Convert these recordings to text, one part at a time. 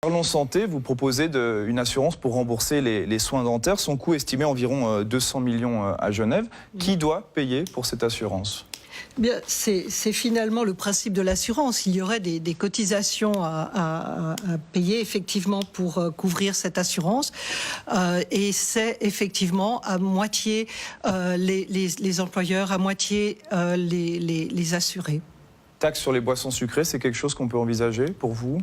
Parlons santé, vous proposez une assurance pour rembourser les soins dentaires. Son coût estimé environ 200 millions à Genève. Qui doit payer pour cette assurance ? Bien, c'est finalement le principe de l'assurance. Il y aurait des cotisations à payer effectivement pour couvrir cette assurance. Et c'est effectivement à moitié les employeurs, à moitié les assurés. Taxe sur les boissons sucrées, c'est quelque chose qu'on peut envisager pour vous ?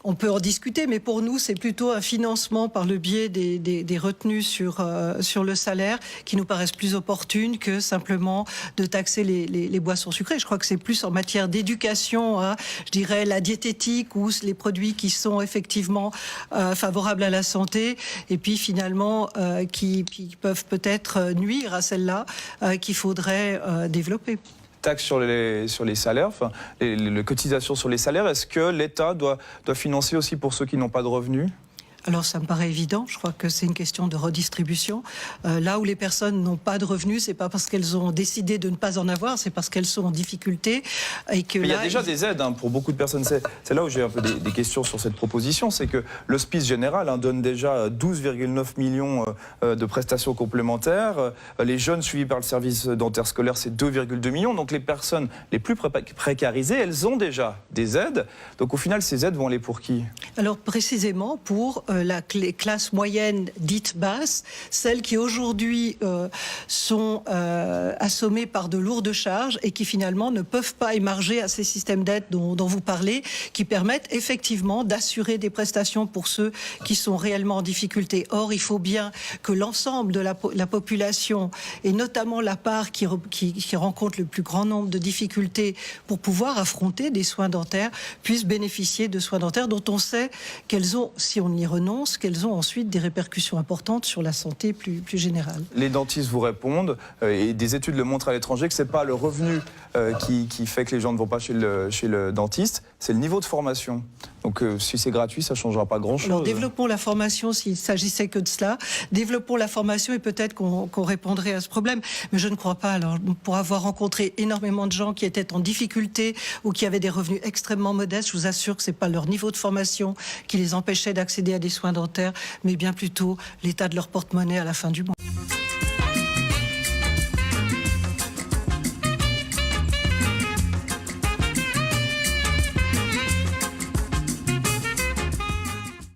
On peut en discuter, mais pour nous, c'est plutôt un financement par le biais des retenues sur le salaire qui nous paraissent plus opportunes que simplement de taxer les boissons sucrées. Je crois que c'est plus en matière d'éducation, je dirais la diététique ou les produits qui sont effectivement favorables à la santé et puis finalement qui peuvent peut-être nuire à celle-là qu'il faudrait développer. Taxe sur les salaires, enfin, les cotisations sur les salaires, est-ce que l'État doit financer aussi pour ceux qui n'ont pas de revenus ? Alors ça me paraît évident, je crois que c'est une question de redistribution. Là où les personnes n'ont pas de revenus, c'est pas parce qu'elles ont décidé de ne pas en avoir, c'est parce qu'elles sont en difficulté. Et que il y a déjà des aides pour beaucoup de personnes. C'est là où j'ai un peu des questions sur cette proposition, c'est que l'Hospice Général donne déjà 12,9 millions de prestations complémentaires. Les jeunes suivis par le service dentaire scolaire, c'est 2,2 millions. Donc les personnes les plus précarisées, elles ont déjà des aides. Donc au final, ces aides vont aller pour qui ? Alors précisément pour les classes moyennes dites basses, celles qui aujourd'hui sont assommées par de lourdes charges et qui finalement ne peuvent pas émarger à ces systèmes d'aide dont vous parlez, qui permettent effectivement d'assurer des prestations pour ceux qui sont réellement en difficulté. Or, il faut bien que l'ensemble de la population, et notamment la part qui rencontre le plus grand nombre de difficultés pour pouvoir affronter des soins dentaires, puisse bénéficier de soins dentaires dont on sait qu'elles ont, si on y renonce, qu'elles ont ensuite des répercussions importantes sur la santé plus générale. Les dentistes vous répondent, et des études le montrent à l'étranger, que ce n'est pas le revenu qui fait que les gens ne vont pas chez le dentiste, c'est le niveau de formation. Donc si c'est gratuit, ça ne changera pas grand-chose. Alors développons la formation s'il s'agissait que de cela. Développons la formation et peut-être qu'on répondrait à ce problème. Mais je ne crois pas. Alors, pour avoir rencontré énormément de gens qui étaient en difficulté ou qui avaient des revenus extrêmement modestes, je vous assure que ce n'est pas leur niveau de formation qui les empêchait d'accéder à des soins dentaires, mais bien plutôt l'état de leur porte-monnaie à la fin du mois.